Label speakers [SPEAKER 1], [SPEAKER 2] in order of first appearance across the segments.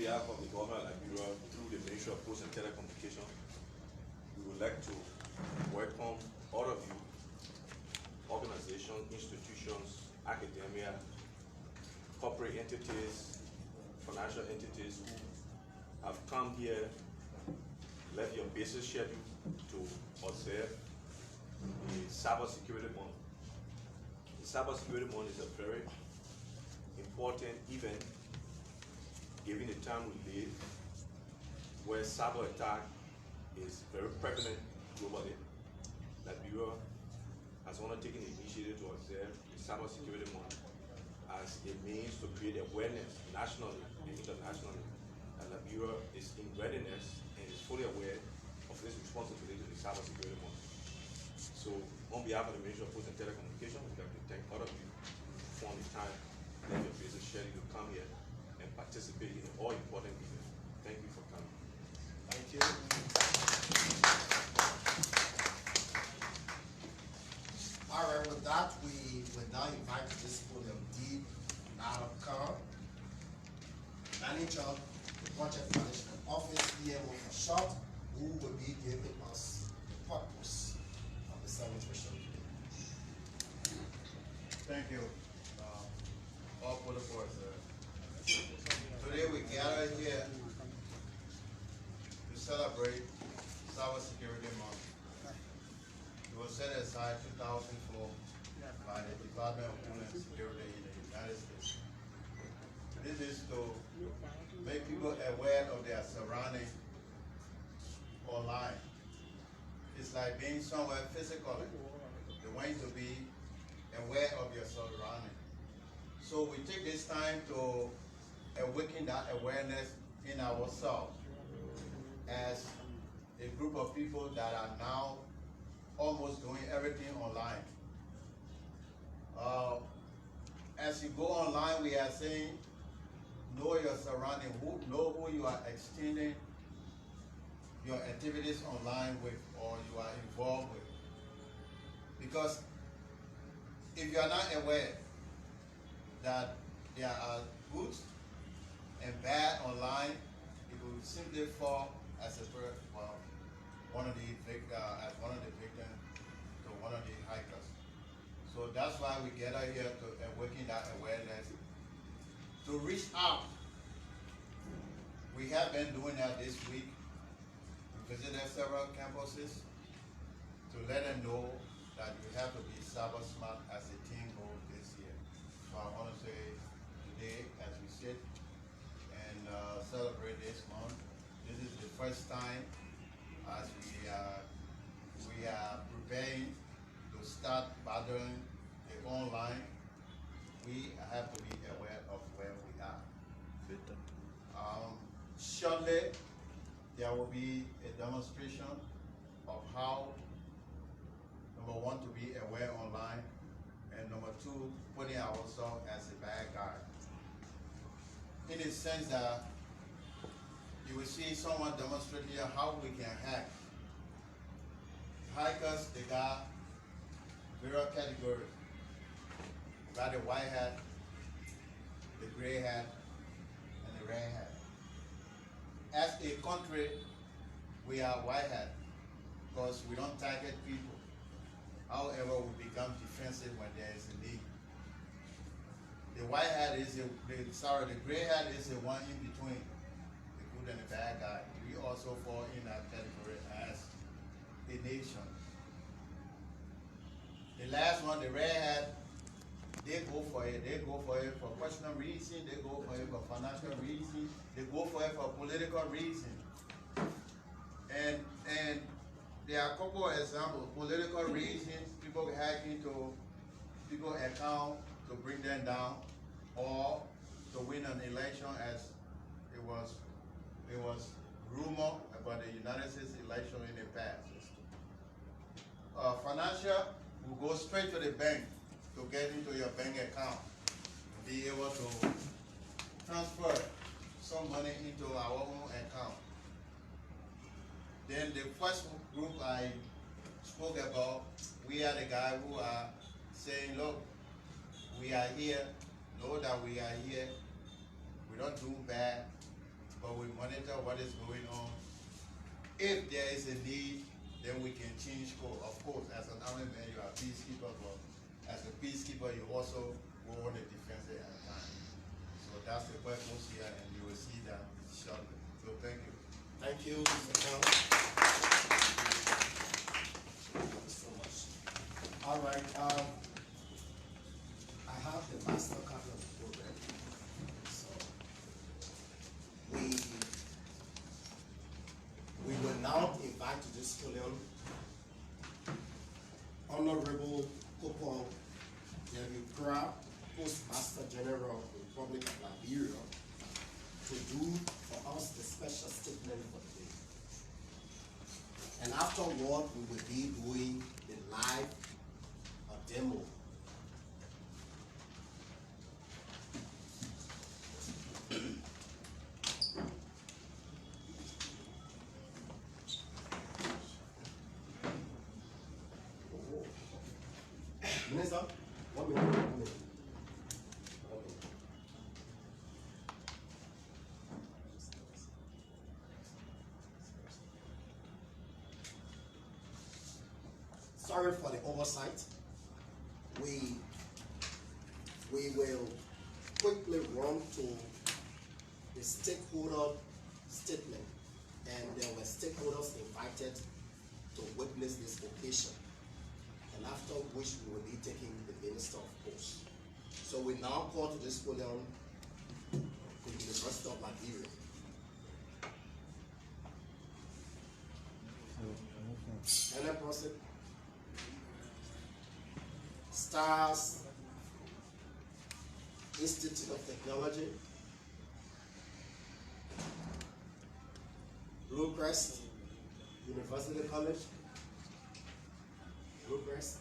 [SPEAKER 1] behalf of the government of Liberia, through the Ministry of Posts and Telecommunications, we would like to welcome all of you, organizations, institutions, academia, corporate entities, financial entities who have come here, left your business schedule to observe the Cybersecurity Month. The Cybersecurity Month is a very important event given the time we live, where cyber attack is very prevalent globally. Liberia has undertaken the initiative to observe the Cybersecurity Month as a means to create awareness nationally and internationally. And Liberia is in readiness and is fully aware of its responsibility to the Cybersecurity Month. So, on behalf of the Ministry of Posts and Telecommunications, we'd like to thank all of you for the time and your business schedule to come here and participate in an all-important event. Thank you for coming.
[SPEAKER 2] Thank you. All right, with that, we will now invite to this podium D. Nara Khan, Manager of the Project Management Office, EMO for short, who will be giving us the purpose of the celebration.
[SPEAKER 3] Thank you. All for the board, sir. Today we gather here to celebrate Cybersecurity Month. It was set aside 2004 by the Department of Homeland Security in the United States. This is to make people aware of their surroundings online. It's like being somewhere physically. They want you to be aware of your surroundings. So we take this time to awaken that awareness in ourselves as a group of people that are now almost doing everything online. As you go online, we are saying, know your surrounding, know who you are extending your activities online with or you are involved with. Because if you are not aware that there are good and bad online, it will simply fall as one of the victims to one of the hackers. So that's why we gather here to awaken that awareness, to reach out. We have been doing that this week. We visited several campuses to let them know that you have to be cyber smart as a team goal this year. So I want to say today, as we sit and celebrate this month, this is the first time as we are preparing to start battling the online. We have to be aware of where we are. Shortly, there will be a demonstration of how, number one, to be aware online, and number two, putting ourselves as a bad guy. In the sense that you will see someone demonstrate here how we can hack. Hackers, they got various categories. We got the white hat, the gray hat, and the red hat. As a country, we are white hat because we don't target people. However, we become defensive when there is a need. The white hat is the gray hat is the one in between, the good and the bad guy. We also fall in that category as a nation. The last one, the red hat, they go for it. They go for it for personal reason. They go for it for financial reason. They go for it for political reason. And there are a couple of examples. Political reasons, people hack into people's account to bring them down, or to win an election, as it was rumor about the United States election in the past. Financial will go straight to the bank to get into your bank account, be able to transfer some money into our own account. Then the first group I spoke about, we are the guys who are saying, look, we are here, know that we are here, we don't do bad, but we monitor what is going on. If there is a need, then we can change course. Of course, as an army man, you are a peacekeeper, but as a peacekeeper, you also go on the defensive at a time. So that's the purpose here, and you will see that shortly. So thank you.
[SPEAKER 2] Thank you, Mr. Khan. Thank you so much. All right, I have the master copy of the program. So we will now invite to this podium Honorable Kopal Devukra, Postmaster General of the Republic of Liberia, to do for us the special statement for the day. And afterward, we will be doing the live demo. Minister, 1 minute. 1 minute. 1 minute. Sorry for the oversight. We will quickly run to the stakeholder statement, and there were stakeholders invited to witness this occasion, and after which we will be taking the Minister of Posts. So we now call to this podium the University of Liberia. And then proceed. STARS Institute of Technology, Bluecrest University College, Bluecrest.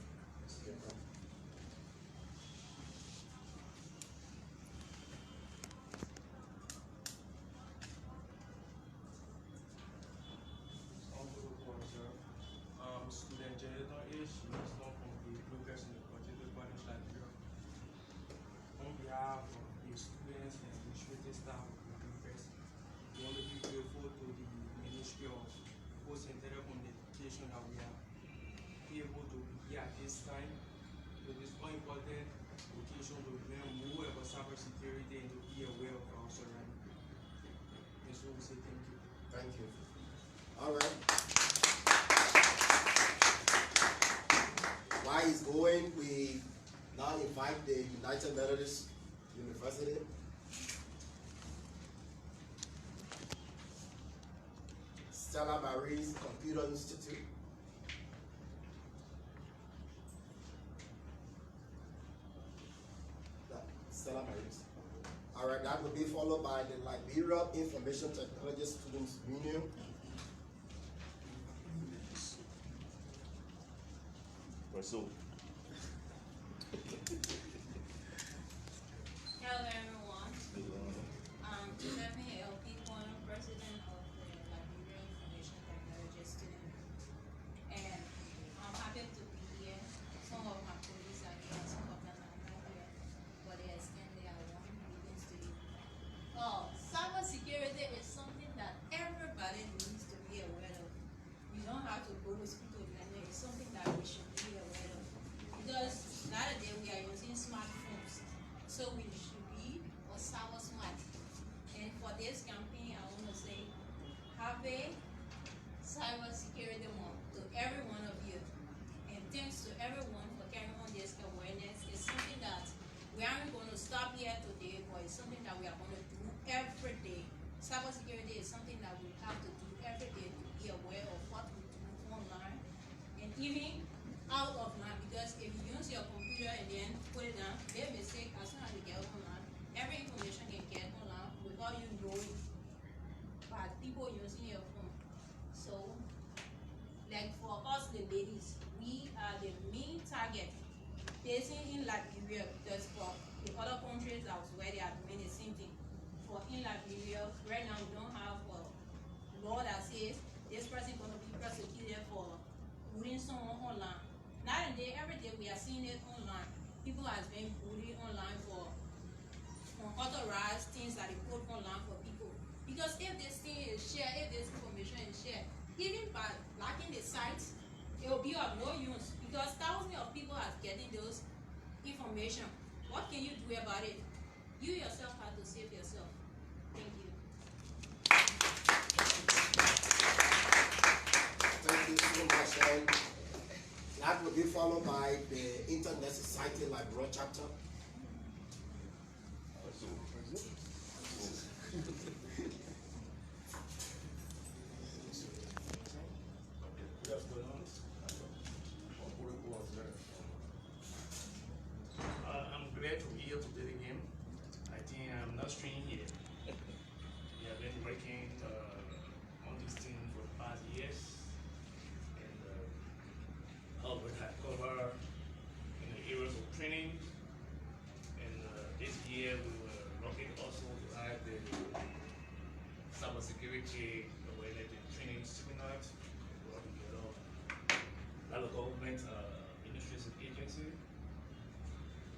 [SPEAKER 4] Student Jonathan H. Muslim from the Bluecrest in the Political College Liberia. On behalf of the students and administrative staff of the Bluecrest, we want to be grateful to the Ministry of Posts and Telecommunications that we are able to be here at this time. It is all important occasion to learn more about cybersecurity and to be aware of our surroundings. And so we say thank you.
[SPEAKER 2] Thank you. All right. While he's going, we now invite the United Methodist University. Stella Marie's Computer Institute. Stella Marie's. All right, that will be followed by the Liberia Information Technology Students Union.
[SPEAKER 1] So.
[SPEAKER 5] Hello everyone. Giuseppe LP Corner, President of the Liberia Information Technology Student. And I'm happy to be here. Some of my colleagues are here, some of them are not here, but they extend their warm greetings to you. Cybersecurity is something that everybody needs to be aware of. You don't have to go to school to learn it. It's something that we should be aware of. Because nowadays we are using smartphones, so we should be cyber smart. And for this campaign, I want to say, happy cyber security month to every one of you. And thanks to everyone for carrying on this awareness. It's something that we aren't going to stop here today, but it's something that we are going to do every day. Cyber security is something that we have to do every day to be aware of what we do online and even out of line, because if you use your computer and then put it down, their mistake as soon as you get online, every information can get online without you knowing by people using your phone. So, like for us the ladies, we are the main target facing in Liberia, because for the other countries that was where they are doing the same thing. For in Liberia, right now we don't have a law that says this person is going to be prosecuted for putting someone online. Nowadays, every day we are seeing it online. People has been bullied online for unauthorized things that they put online for people. Because if share, if this information is shared, even by lacking the site, it will be of no use because thousands of people are getting those information. What can you do about it? You yourself have to save yourself. Thank you.
[SPEAKER 2] Thank you so much. And that will be followed by the Internet Society Liberal chapter.
[SPEAKER 6] I'm glad to be here today again. I think I'm not staying here. We have been working on this thing for the past years, and we have covered in the areas of training. And this year we were looking also to have the cybersecurity awareness and training seminar. We brought together a lot of government administrative agency,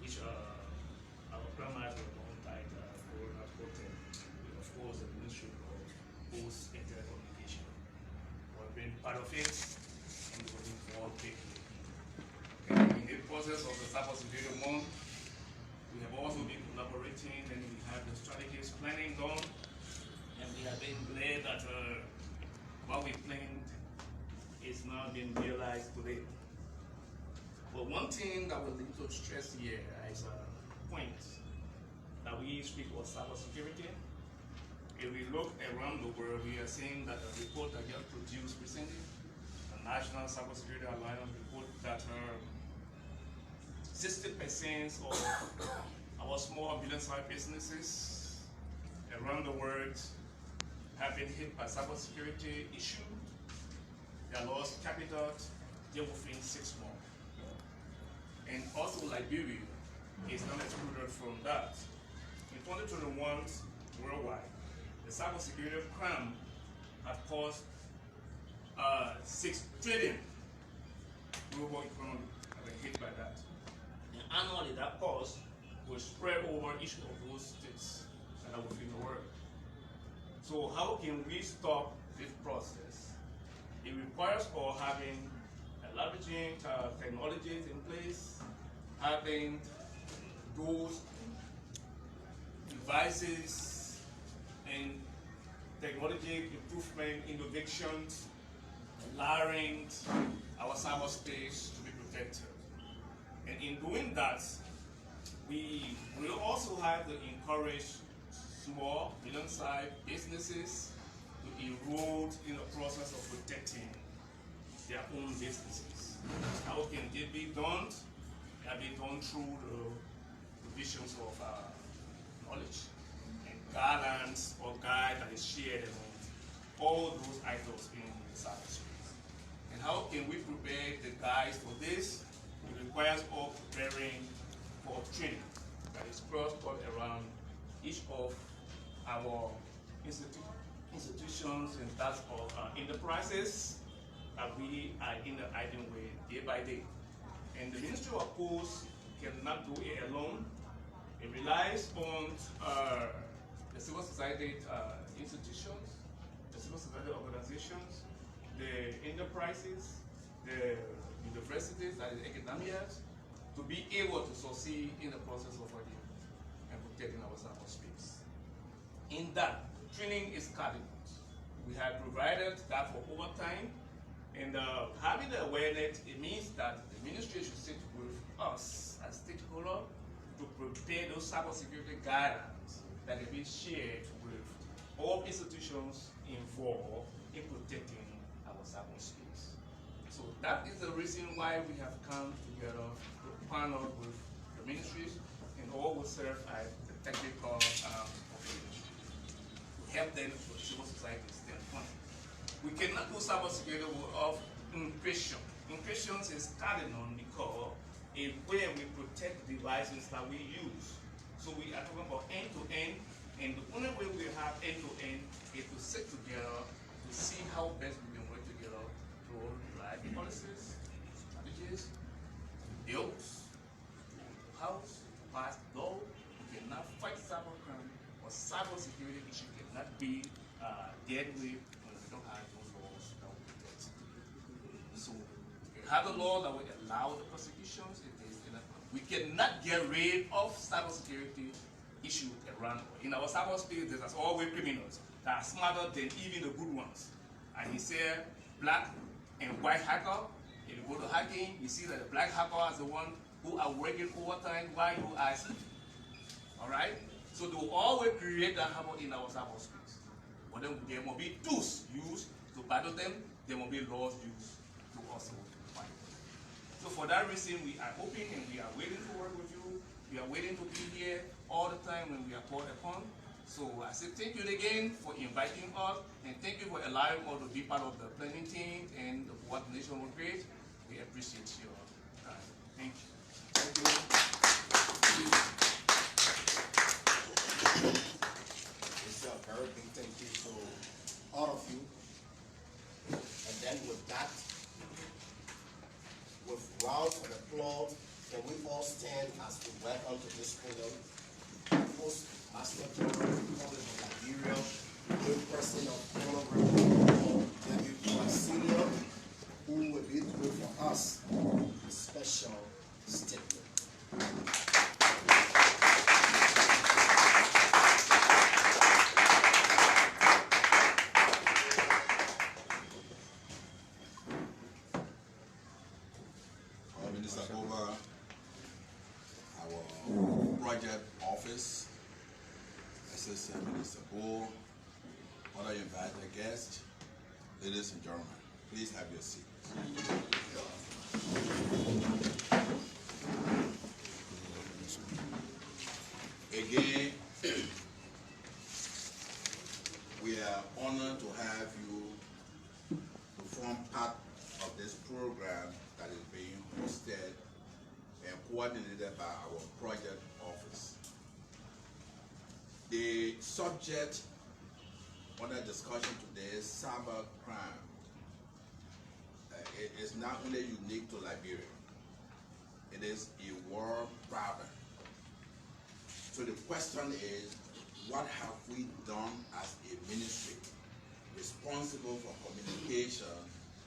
[SPEAKER 6] which our primary were done by the Corona Protect, with of course the Ministry of Post and Telecommunications. We've been part of it and we're involved greatly. And in the process of the cybersecurity month, we have also been collaborating and we have the strategies planning done, and we have been glad that what we planned is now being realized today. But one thing that we need to stress here is a point that we speak of cybersecurity. If we look around the world, we are seeing that a report that just produced recently, the National Cybersecurity Alliance report that 60% of our small medium-sized businesses around the world have been hit by cybersecurity issue. They lost capital within 6 months. And also Liberia is not excluded from that. In 2021, worldwide, the cybersecurity crime have caused 6 trillion global economy have been hit by that. And annually, that cost will spread over each of those states that are within the world. So how can we stop this process? It requires for having leveraging technologies in place, having those devices and technology improvement, innovations, allowing our cyberspace to be protected. And in doing that, we will also have to encourage small, medium-sized businesses to enroll in the process of protecting their own businesses. How can it be done? It can be done through the provisions of knowledge and guidelines or guide that is shared among all those items in the cyberspace. And how can we prepare the guys for this? It requires all preparing for training that is cross-cut around each of our institutions and that's of enterprises that we are interacting with day by day. And the Ministry of Posts cannot do it alone. It relies on the civil society institutions, the civil society organizations, the enterprises, the universities, and the academia to be able to succeed in the process of working and protecting our cyberspace. In that, training is cardinal. We have provided that for overtime, and having the awareness, it means that the ministry should sit with us as stakeholders to prepare those cybersecurity guidelines that can be shared with all institutions involved in protecting our cyberspace. So that is the reason why we have come together to partner with the ministries and all will serve as the technical of the ministry to help them from a civil society standpoint. We cannot do cybersecurity without encryption. Encryption is cardinal because it's where we protect the devices that we use. So we are talking about end-to-end, and the only way we have end-to-end is to sit together to see how best we can work together to drive policies, strategies, bills, house, pass law. We cannot fight cybercrime or cybersecurity issue cannot be dealt with have a law that will allow the prosecutions. We cannot get rid of cybersecurity issues around. In our cyberspace, there's always criminals that are smarter than even the good ones. And he said, black and white hacker. If you go to hacking, you see that the black hacker is the one who are working overtime while you are asleep. All right? So they will always create that havoc in our cyberspace. But then there will be tools used to battle them. There will be laws used to also fight them. So for that reason, we are hoping and we are waiting to work with you. We are waiting to be here all the time when we are called upon. So I say thank you again for inviting us, and thank you for allowing us to be part of the planning team and the coordination was great. We appreciate your time. Thank you.
[SPEAKER 2] Thank you. It's a very big thank you to all of you. And then with that, with round of applause, can we all stand as we welcome to this podium Postmaster General Republic of Liberia, in person of Honorable W. Senior, who will be through for us a special statement.
[SPEAKER 7] Minister over our project office, Assistant Minister Bull, other invited guests, ladies and gentlemen, please have your seat. Again, we are honored to have you to form part of this program that is being hosted and coordinated by our project office. The subject under discussion today is cyber crime. It is not only unique to Liberia, it is a world problem. So the question is, what have we done as a ministry responsible for communication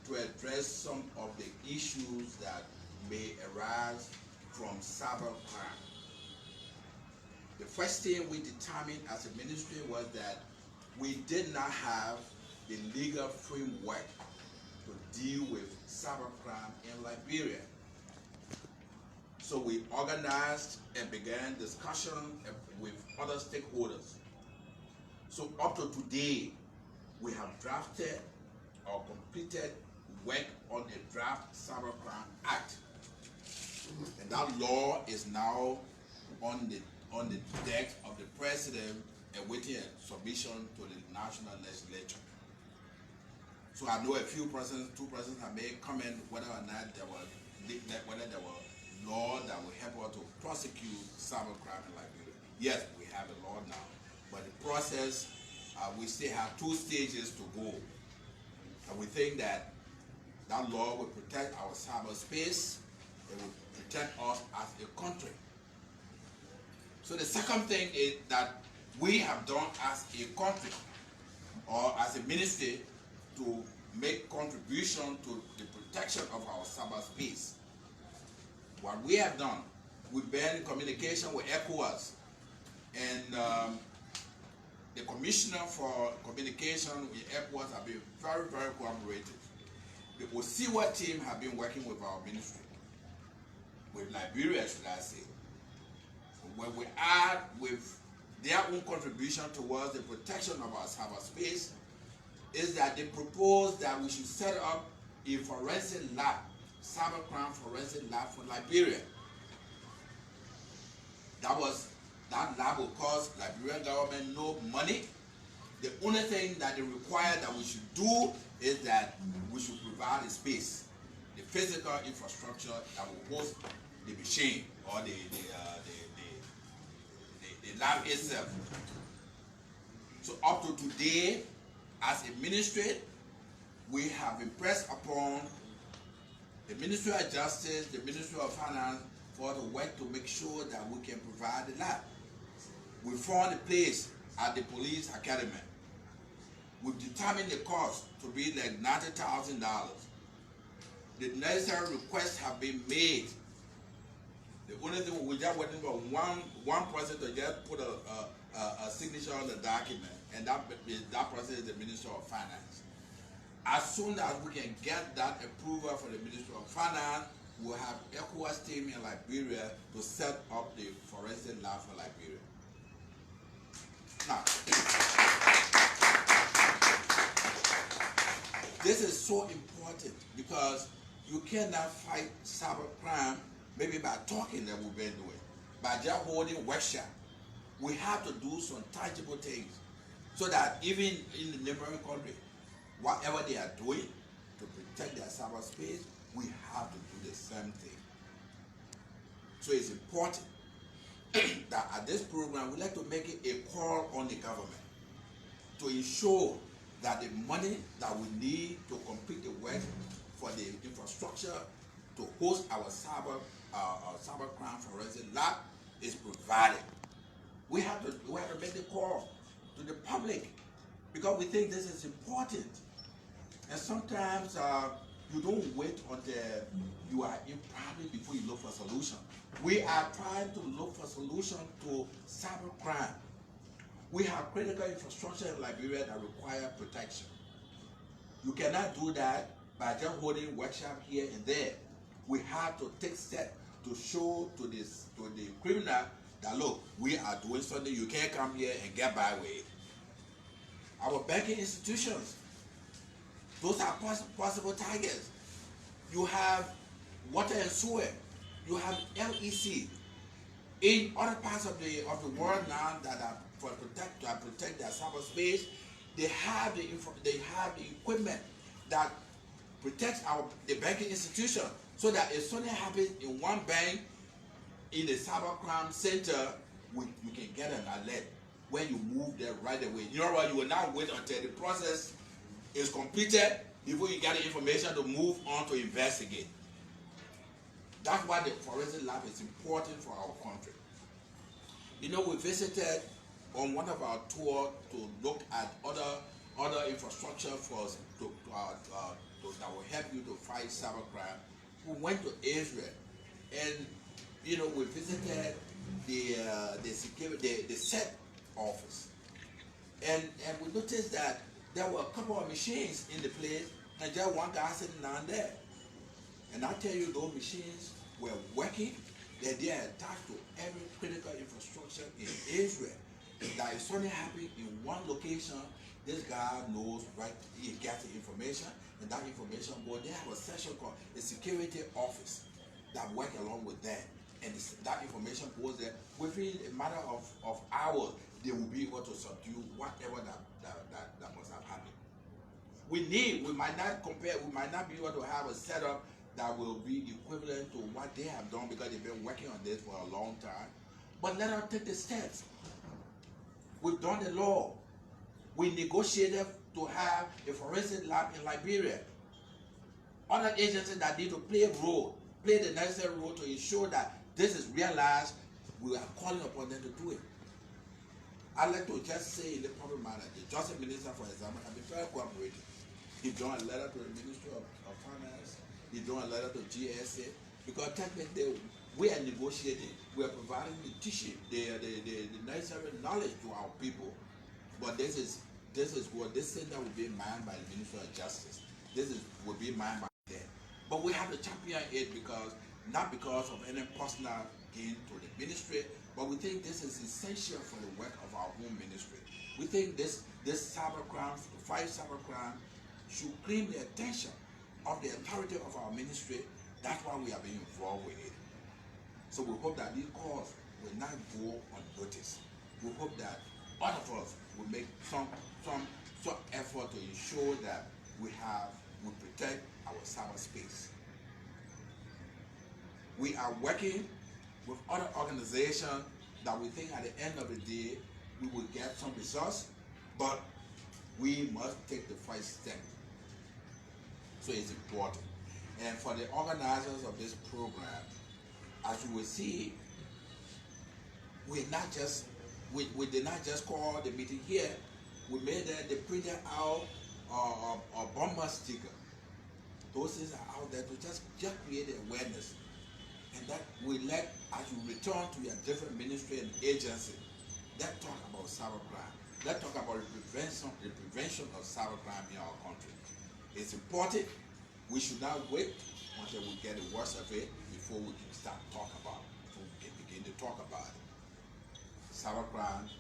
[SPEAKER 7] to address some of the issues that may arise from cyber crime? The first thing we determined as a ministry was that we did not have the legal framework to deal with cyber crime in Liberia. So we organized and began discussion with other stakeholders. So up to today, we have drafted or completed work on the draft Cybercrime Act. And that law is now on the desk of the president awaiting a submission to the national legislature. So I know a few persons, two persons have made comment whether or not there were law that will help us to prosecute cybercrime in Liberia. Yes, we have a law now, but the process, we still have 2 stages to go. And we think that that law will protect our cyberspace, it will protect us as a country. So the second thing is that we have done as a country or as a ministry to make contribution to the protection of our cyberspace. What we have done, we've been in communication with ECOWAS, and the Commissioner for Communication with ECOWAS have been very, very cooperative. The OSIWA team have been working with our ministry, with Liberia, should I say. When we add with their own contribution towards the protection of our cyberspace, is that they propose that we should set up a forensic lab, cybercrime forensic lab for Liberia. That lab will cost Liberian government no money. The only thing that they require that we should do is that we should provide a space, the physical infrastructure that will host the machine or the lab itself. So up to today, as a ministry, we have impressed upon the Ministry of Justice, the Ministry of Finance, for the work to make sure that we can provide the lab. We found a place at the police academy. We've determined the cost to be like $90,000. the necessary requests have been made. The only thing we're just waiting for one person to just put a signature on the document, and that person is the Minister of Finance. As soon as we can get that approval from the Minister of Finance, we'll have ECOWAS team in Liberia to set up the forensic lab for Liberia. Now, this is so important because you cannot fight cyber crime maybe by talking that we've been doing, by just holding workshop. We have to do some tangible things so that even in the neighboring country, whatever they are doing to protect their cyberspace, we have to do the same thing. So it's important that at this program, we like to make it a call on the government to ensure that the money that we need to complete the work for the infrastructure to host our cyber crime forensic lab is provided. We have to make the call to the public because we think this is important. And sometimes you don't wait until you are in problem before you look for a solution. We are trying to look for a solution to cyber crime. We have critical infrastructure in Liberia that require protection. You cannot do that by just holding workshop here and there. We have to take steps to show to the criminal that look, we are doing something, you can't come here and get by with it. Our banking institutions, those are possible targets. You have water and sewer, you have LEC. In other parts of the world now that are protect their cyberspace, they have the equipment that protects the banking institution, so that if something happens in one bank in the cybercrime center, you can get an alert when you move there right away. You know what? You will not wait until the process is completed before you get the information to move on to investigate. That's why the forensic lab is important for our country. You know, we visited on one of our tours to look at other infrastructure that will help you to fight cybercrime. We went to Israel, and you know, we visited the security, the SET office, and we noticed that there were a couple of machines in the place, and just one guy sitting down there. And I tell you, those machines were working, that they are attached to every critical infrastructure in Israel. That if something happened in one location, this guy knows, right, he gets the information, and that information goes. They have a section called the security office that work along with them, and that information goes there. Within a matter of hours, they will be able to subdue whatever that must have happened. We might not be able to have a setup that will be equivalent to what they have done because they've been working on this for a long time. But let us take the steps. We've done the law. We negotiated to have a forensic lab in Liberia. Other agencies that need to play the necessary role to ensure that this is realized, we are calling upon them to do it. I'd like to just say in the public manner, the Justice Minister, for example, has been very cooperative. He drawn a letter to the Ministry of Finance, he drawn a letter to GSA, because technically we are negotiating, we are providing the teaching, the necessary knowledge to our people. But this is what this center will be manned by the Ministry of Justice. Will be manned by them. But we have to champion it not because of any personal gain to the ministry, but we think this is essential for the work of our own ministry. We think this cybercrime, to fight cybercrime, should claim the attention of the authority of our ministry. That's why we are being involved with it. So we hope that these calls will not go unnoticed. We hope that all of us will make some effort to ensure that we protect our cyberspace. We are working with other organizations that we think at the end of the day we will get some results, but we must take the first step. So it's important. And for the organizers of this program, as you will see, we did not just call the meeting here. We made they printed out a bumper sticker Those things are out there to just create awareness. And that we let, as you return to your different ministry and agency, that talk about cybercrime. That talk about the prevention of cybercrime in our country. It's important. We should not wait until we get the worst of it before we can start talking about it, before we can begin to talk about it. Cybercrime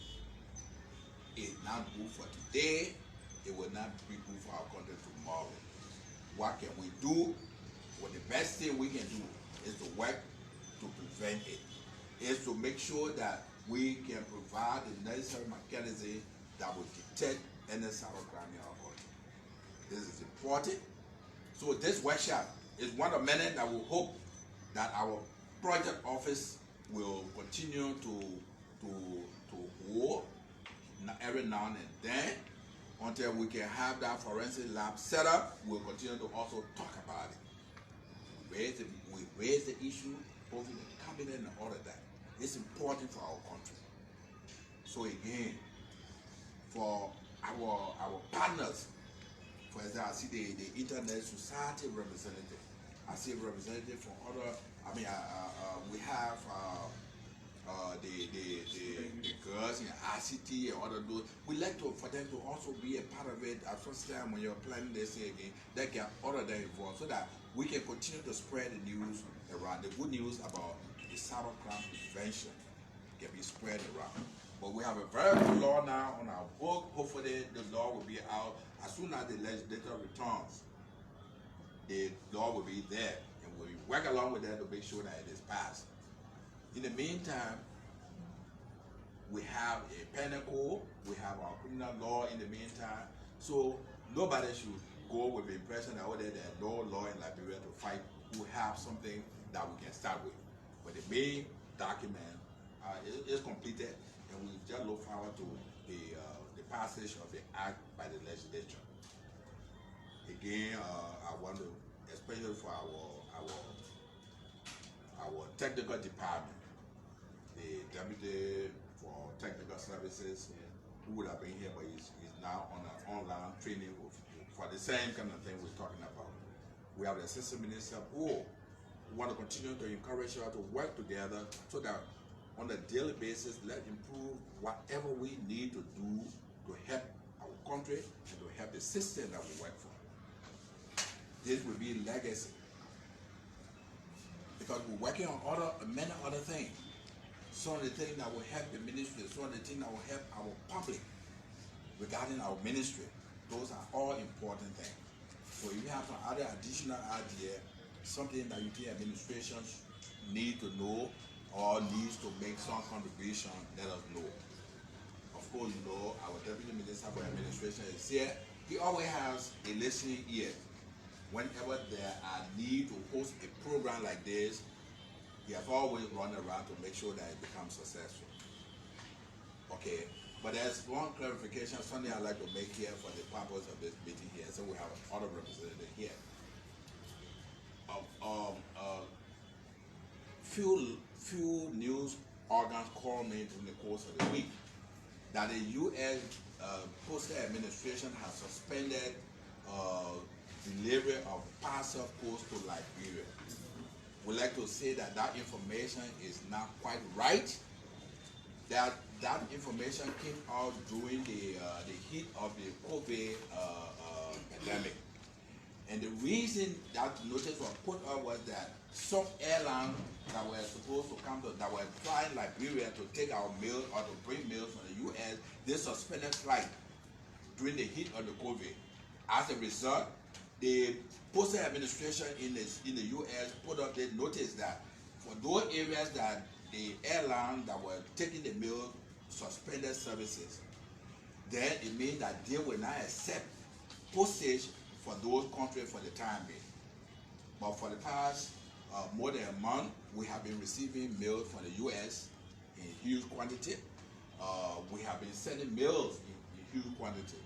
[SPEAKER 7] is not good for today. It will not be good for our country tomorrow. What can we do? Well, the best thing we can do is to work to prevent it. Is to make sure that we can provide the necessary mechanism that will detect any cybercrime in our country. This is important. So this workshop is one of many that we hope that our project office will continue to hold every now and then until we can have that forensic lab set up. We'll continue to also talk about it. We raise the issue both in the cabinet and all of that. It's important for our country. So again, for our partners, for example, I see the Internet Society representative. I see representative from other. I mean, we have the girls in ICT and other those. We like for them to also be a part of it. At first time when you're planning this again, they get all of them involved so that we can continue to spread the news around. The good news about the cybercrime prevention can be spread around. But we have a very good law now on our book. Hopefully the law will be out as soon as the legislature returns. The law will be there, and we'll work along with that to make sure that it is passed. In the meantime, we have a penal code, we have our criminal law in the meantime, so nobody should go with the impression that there is no law in Liberia to fight. We have something that we can start with. But the main document is completed, and we just look forward to the passage of the act by the legislature. Again, I want to, especially for our technical department, the deputy for technical services, who would have been here, but he's now on an online training for the same kind of thing we're talking about. We have the assistant minister who want to continue to encourage her to work together so that on a daily basis, let's improve whatever we need to do to help our country and to help the system that we work for. This will be legacy, because we're working on many other things. Some of the things that will help the ministry, some of the things that will help our public regarding our ministry. Those are all important things. So if you have some other additional idea, something that you think administrations need to know or needs to make some contribution, let us know. Of course, you know, our Deputy Minister for Administration is here. He always has a listening ear. Whenever there are need to host a program like this, he has always run around to make sure that it becomes successful. Okay, but there's one clarification, something I'd like to make here for the purpose of this meeting here. So we have other representatives here. Few news organs called me during the course of the week that the U.S. Postal Administration has suspended delivery of parcel post to Liberia. We like to say that information is not quite right. That information came out during the heat of the COVID pandemic. And the reason that notice was put up was that some airlines that were supposed to come that were flying Liberia to take our mail or to bring mail from the U.S., they suspended flight during the heat of the COVID. As a result, the Postal Administration in the U.S. put up the notice that for those areas that the airlines that were taking the mail suspended services, then it means that they will not accept postage for those countries for the time being. But for the past more than a month, we have been receiving mail from the U.S. in huge quantity. We have been sending mails in huge quantity.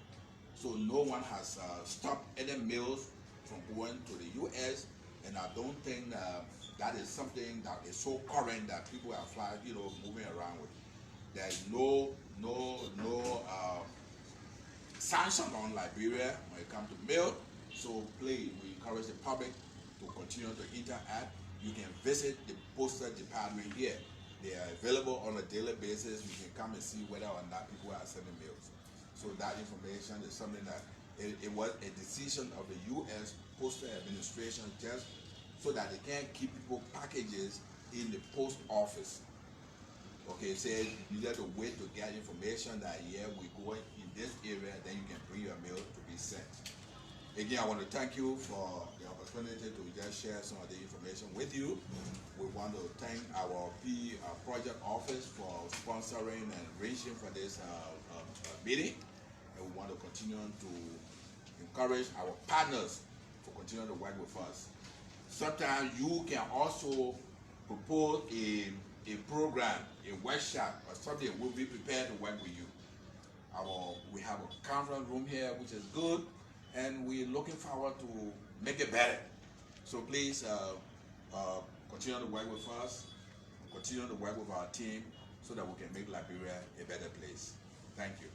[SPEAKER 7] So no one has stopped any mails from going to the U.S. And I don't think that is something that is so current that people are flying, moving around with. There is no sanction on Liberia when it comes to mail. So please, we encourage the public to continue to interact. You can visit the postal department here. They are available on a daily basis. You can come and see whether or not people are sending mails. So that information is something that it was a decision of the U.S. Postal Administration just so that they can't keep people packages in the post office. Okay, it said you need to wait to get information that yeah, we go in this area, then you can bring your mail to be sent. Again, I want to thank you for the opportunity to just share some of the information with you. We want to thank our project office for sponsoring and arranging for this meeting. And we want to continue to encourage our partners to continue to work with us. Sometimes you can also propose a program, a workshop, or something. We'll be prepared to work with you. We have a conference room here, which is good, and we're looking forward to make it better. So please continue to work with us, continue to work with our team, so that we can make Liberia a better place. Thank you.